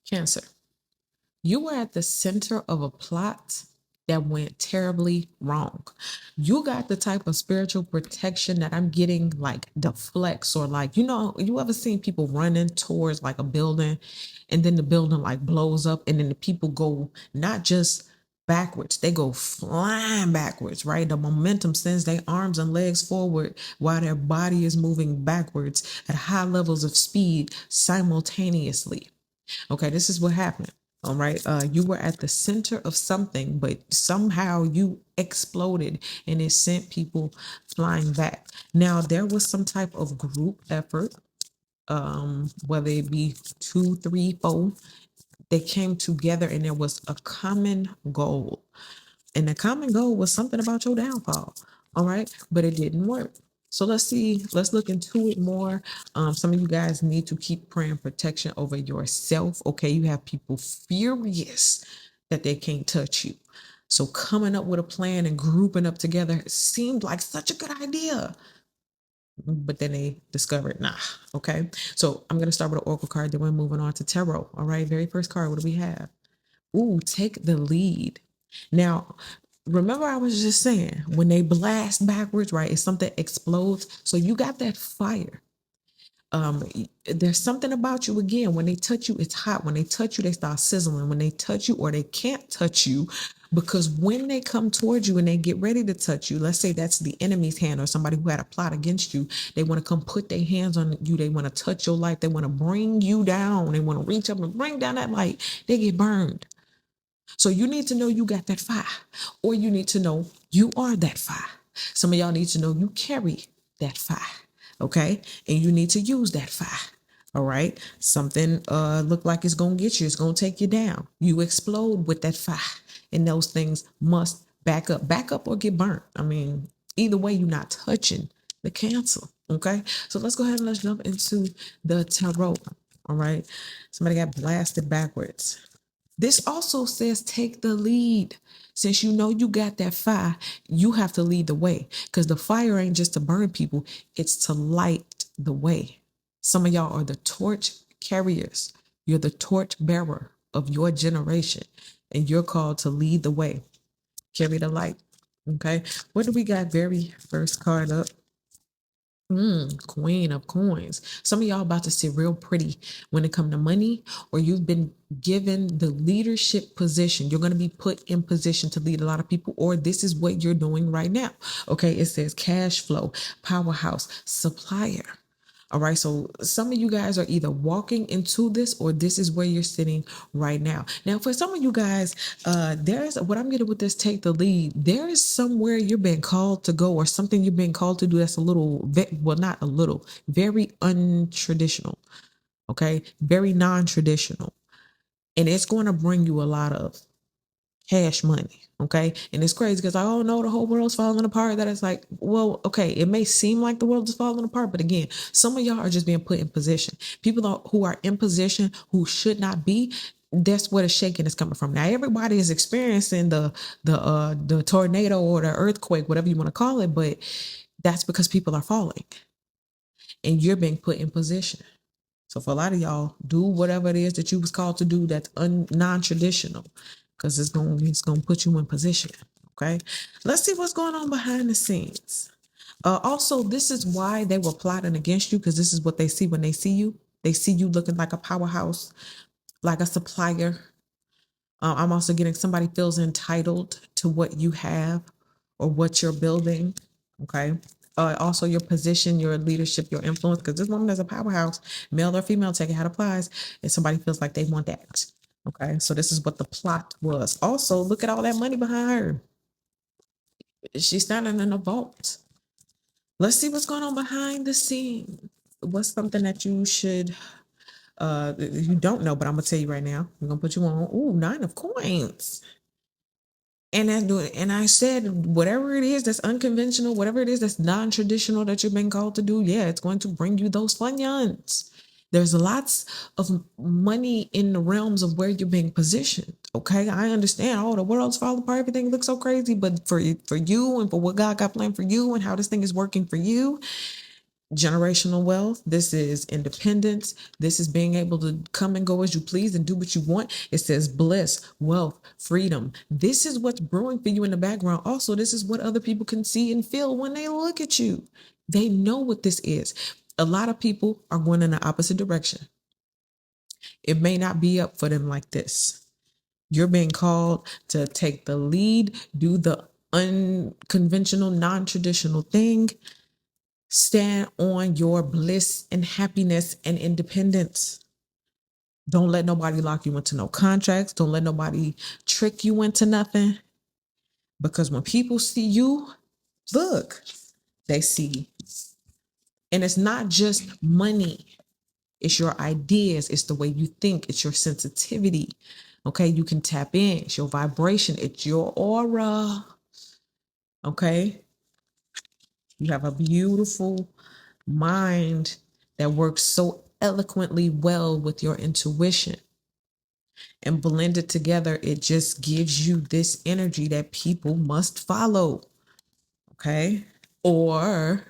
Cancer. You were at the center of a plot that went terribly wrong. You got the type of spiritual protection that I'm getting like deflects, or like, you ever seen people running towards like a building and then the building like blows up and then the people go not just backwards, they go flying backwards, right? The momentum sends their arms and legs forward while their body is moving backwards at high levels of speed simultaneously. Okay, this is what happened. All right. You were at the center of something, but somehow you exploded and it sent people flying back. Now, there was some type of group effort, whether it be two, three, four, they came together and there was a common goal. And the common goal was something about your downfall. All right. But it didn't work. So let's look into it more. Some of you guys need to keep praying protection over yourself. Okay. You have people furious that they can't touch you. So coming up with a plan and grouping up together seemed like such a good idea. But then they discovered, nah. Okay. So I'm going to start with an oracle card. Then we're moving on to tarot. All right. Very first card. What do we have? Ooh, take the lead. Now, remember I was just saying, when they blast backwards, right, it's something explodes. So you got that fire. There's something about you again. When they touch you, it's hot. When they touch you, they start sizzling. When they touch you, or they can't touch you, because when they come towards you and they get ready to touch you, let's say that's the enemy's hand or somebody who had a plot against you, they want to come put their hands on you. They want to touch your life. They want to bring you down. They want to reach up and bring down that light. They get burned. So you need to know you got that fire, or you need to know you are that fire. Some of y'all need to know you carry that fire, okay? And you need to use that fire. All right. Something look like it's gonna get you, it's gonna take you down. You explode with that fire. And those things must back up or get burnt. I mean, either way, you're not touching the cancel. Okay. So let's go ahead and let's jump into the tarot. All right. Somebody got blasted backwards. This also says take the lead. Since you know you got that fire, you have to lead the way, because the fire ain't just to burn people, it's to light the way. Some of y'all are the torch carriers. You're the torch bearer of your generation, and you're called to lead the way. Carry the light. Okay. What do we got? Very first card up. Queen of coins. Some of y'all about to sit real pretty when it come to money, or you've been given the leadership position. You're going to be put in position to lead a lot of people, or this is what you're doing right now. Okay. It says cash flow, powerhouse, supplier. All right. So some of you guys are either walking into this, or this is where you're sitting right now. Now, for some of you guys, there's what I'm getting with this take the lead. There is somewhere you're being called to go, or something you've been called to do that's a little, well, not a little, very untraditional. Okay. Very non-traditional. And it's going to bring you a lot of cash money. Okay. And it's crazy because I all know the whole world's falling apart. That it's like, well, okay, it may seem like the world is falling apart, but again, some of y'all are just being put in position. People who are in position who should not be, that's where the shaking is coming from. Now everybody is experiencing the tornado or the earthquake, whatever you want to call it, but that's because people are falling and you're being put in position. So for a lot of y'all, do whatever it is that you was called to do that's non-traditional, because it's gonna put you in position. Okay, let's see what's going on behind the scenes. Also, this is why they were plotting against you, because this is what they see when they see you. They see you looking like a powerhouse, like a supplier. I'm also getting somebody feels entitled to what you have or what you're building. Okay. Also your position, your leadership, your influence, because this woman is a powerhouse, male or female, take it how it applies, and somebody feels like they want that. Okay, so this is what the plot was. Also, look at all that money behind her. She's standing in a vault. Let's see what's going on behind the scene. What's something that you don't know, but I'm gonna tell you right now. I'm gonna put you on. Ooh, 9 of coins. And I said, whatever it is that's unconventional, whatever it is that's non-traditional that you're being called to do, yeah, it's going to bring you those funyuns. There's lots of money in the realms of where you're being positioned. Okay, I understand. Oh, the world's falling apart. Everything looks so crazy, but for you and for what God got planned for you and how this thing is working for you, generational wealth. This is independence. This is being able to come and go as you please and do what you want. It says bliss, wealth, freedom. This is what's brewing for you in the background. Also, this is what other people can see and feel when they look at you. They know what this is. A lot of people are going in the opposite direction. It may not be up for them like this. You're being called to take the lead, do the unconventional, non-traditional thing. Stand on your bliss and happiness and independence. Don't let nobody lock you into no contracts. Don't let nobody trick you into nothing. Because when people see you, look, they see. And it's not just money. It's your ideas. It's the way you think. It's your sensitivity. Okay, you can tap in. It's your vibration. It's your aura. Okay, you have a beautiful mind that works so eloquently well with your intuition. And blended together, it just gives you this energy that people must follow. Okay, or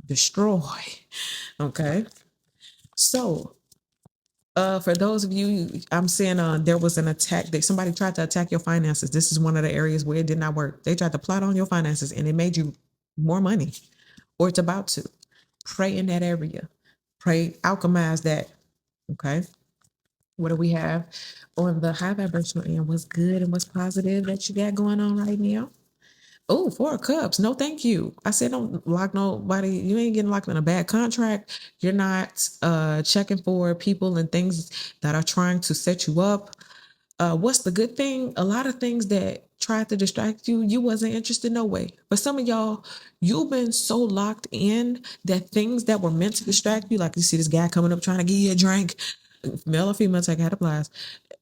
destroy. Okay, so for those of you, I'm saying there was an attack that somebody tried to attack your finances. This is one of the areas where it did not work. They tried to plot on your finances and it made you more money, or it's about to. Pray in that area. Pray, alchemize that. Okay. What do we have on the high vibrational end? What's good and what's positive that you got going on right now? Oh, 4 of Cups. No, thank you. I said don't lock nobody. You ain't getting locked in a bad contract. You're not checking for people and things that are trying to set you up. What's the good thing? A lot of things that tried to distract you, you wasn't interested no way. But some of y'all, you've been so locked in that things that were meant to distract you, like you see this guy coming up trying to give you a drink, male or female, take hat applies.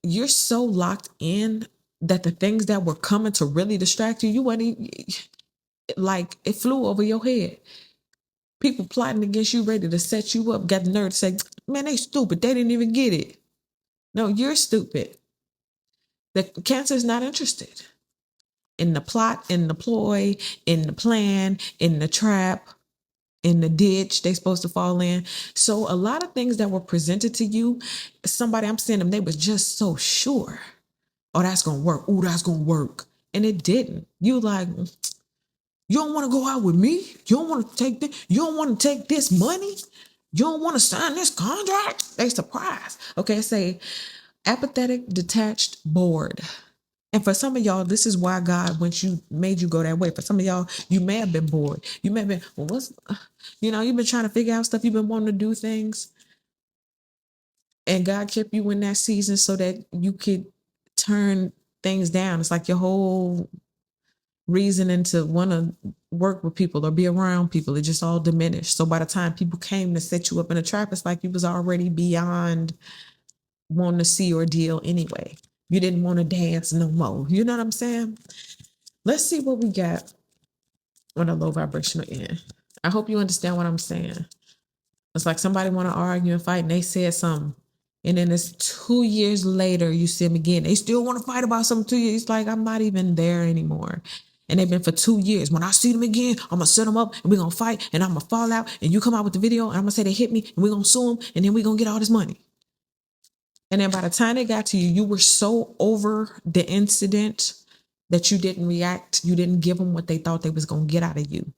You're so locked in that the things that were coming to really distract you, you weren't even, like it flew over your head. People plotting against you, ready to set you up, got the nerve to say, man, they stupid. They didn't even get it. No, you're stupid. The Cancer is not interested in the plot, in the ploy, in the plan, in the trap, in the ditch they supposed to fall in. So a lot of things that were presented to you, somebody, I'm seeing them, they was just so sure. Oh, that's gonna work. Oh, that's gonna work. And it didn't. You like, you don't want to go out with me? You don't want to take this, you don't want to take this money? You don't want to sign this contract? They surprised. Okay, say apathetic, detached, bored. And for some of y'all, this is why God made you go that way. For some of y'all, you may have been bored. You may have been, well, you've been trying to figure out stuff. You've been wanting to do things. And God kept you in that season so that you could turn things down. It's like your whole reasoning to want to work with people or be around people, it just all diminished. So by the time people came to set you up in a trap, it's like you was already beyond wanting to see or deal anyway. You didn't want to dance no more. You know what I'm saying? Let's see what we got on a low vibrational end. I hope you understand what I'm saying. It's like somebody want to argue and fight and they said something. And then it's 2 years later, you see them again. They still want to fight about something 2 years. It's like, I'm not even there anymore. And they've been for 2 years. When I see them again, I'm going to set them up and we're going to fight and I'm going to fall out. And you come out with the video and I'm going to say they hit me and we're going to sue them. And then we're going to get all this money. And then by the time they got to you, you were so over the incident that you didn't react. You didn't give them what they thought they was going to get out of you.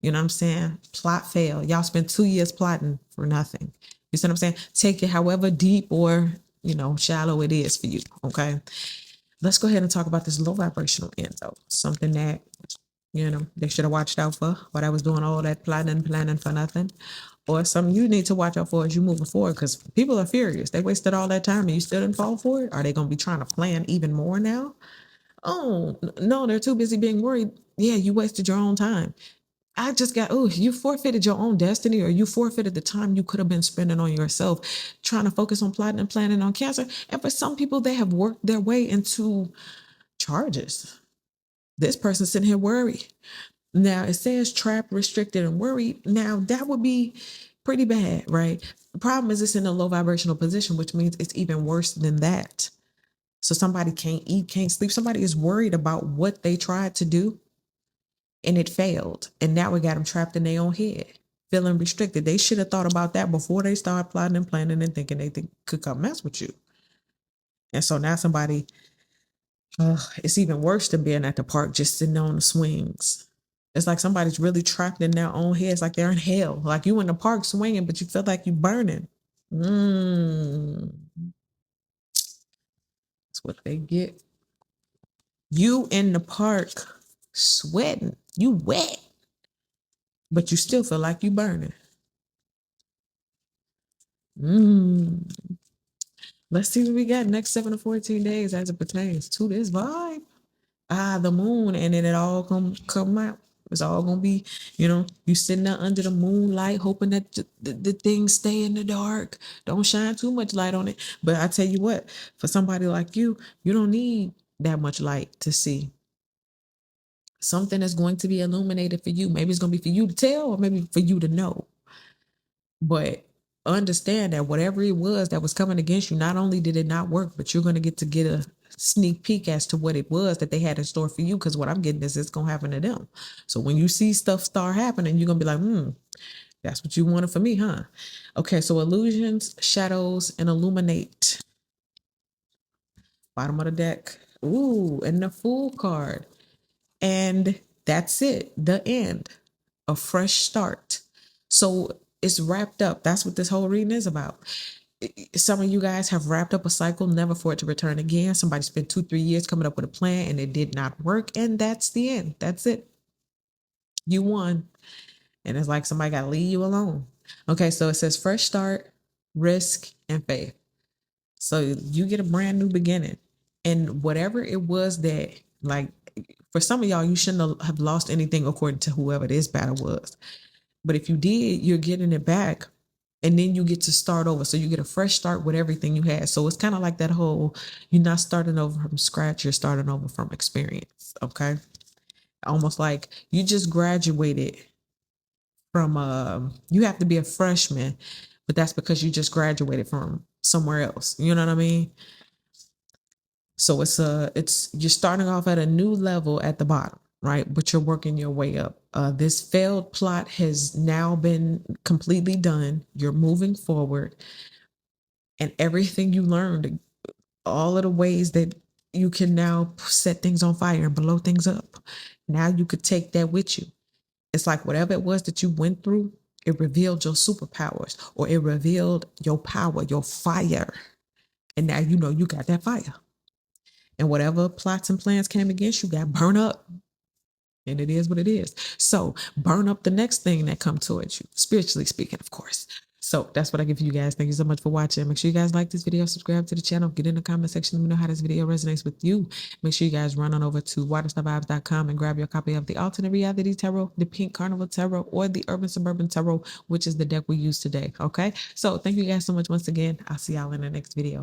You know what I'm saying? Plot failed. Y'all spent 2 years plotting for nothing. You see what I'm saying? Take it however deep or, shallow it is for you. Okay. Let's go ahead and talk about this low vibrational end though. Something that, they should have watched out for while I was doing all that planning for nothing. Or something you need to watch out for as you moving forward, because people are furious. They wasted all that time and you still didn't fall for it. Are they going to be trying to plan even more now? Oh, no, they're too busy being worried. Yeah, you wasted your own time. I just got, you forfeited your own destiny, or you forfeited the time you could have been spending on yourself, trying to focus on plotting and planning on Cancer. And for some people, they have worked their way into charges. This person's sitting here worried. Now it says trapped, restricted, and worried. Now that would be pretty bad, right? The problem is it's in a low vibrational position, which means it's even worse than that. So somebody can't eat, can't sleep. Somebody is worried about what they tried to do and it failed. And now we got them trapped in their own head. feeling restricted. They should have thought about that before they started plotting and planning and thinking they could come mess with you. And so now somebody, it's even worse than being at the park just sitting on the swings. It's like somebody's really trapped in their own head. It's like they're in hell. Like you in the park swinging, but you feel like you burning. That's what they get. You in the park sweating. You wet, but you still feel like you burning. Let's see what we got next 7 to 14 days as it pertains to this vibe. The moon, and then it all come out. It's all gonna be, you sitting there under the moonlight, hoping that the things stay in the dark. Don't shine too much light on it. But I tell you what, for somebody like you, you don't need that much light to see. Something is going to be illuminated for you. Maybe it's gonna be for you to tell, or maybe for you to know. But understand that whatever it was that was coming against you, not only did it not work, but you're going to get a sneak peek as to what it was that they had in store for you. Because what I'm getting is it's going to happen to them. So when you see stuff start happening, you're going to be like, that's what you wanted for me, huh? Okay, so illusions, shadows, and illuminate. Bottom of the deck. Ooh, and the Fool card. And that's it. The end. A fresh start. So it's wrapped up. That's what this whole reading is about. Some of you guys have wrapped up a cycle, never for it to return again. Somebody spent 2-3 years coming up with a plan and it did not work. And that's the end. That's it. You won. And it's like somebody got to leave you alone. Okay, so it says fresh start, risk, and faith. So you get a brand new beginning. And whatever it was that, like, for some of y'all, you shouldn't have lost anything according to whoever this battle was. But if you did, you're getting it back. And then you get to start over. So you get a fresh start with everything you had. So it's kind of like that whole, you're not starting over from scratch, you're starting over from experience. Okay. Almost like you just graduated from, you have to be a freshman, but that's because you just graduated from somewhere else. You know what I mean? So it's you're starting off at a new level at the bottom, right? But you're working your way up. This failed plot has now been completely done. You're moving forward, and everything you learned, all of the ways that you can now set things on fire and blow things up. Now you could take that with you. It's like whatever it was that you went through, it revealed your superpowers, or it revealed your power, your fire. And now you know you got that fire. And whatever plots and plans came against you got burned up. And it is what it is. So burn up the next thing that come towards you, spiritually speaking, of course. So that's what I give you guys. Thank you so much for watching. Make sure you guys like this video, subscribe to the channel, get in the comment section. Let me know how this video resonates with you. Make sure you guys run on over to waterstarvibes.com and grab your copy of the Alternate Reality Tarot, the Pink Carnival Tarot, or the Urban Suburban Tarot, which is the deck we use today. Okay. So thank you guys so much once again. I'll see y'all in the next video.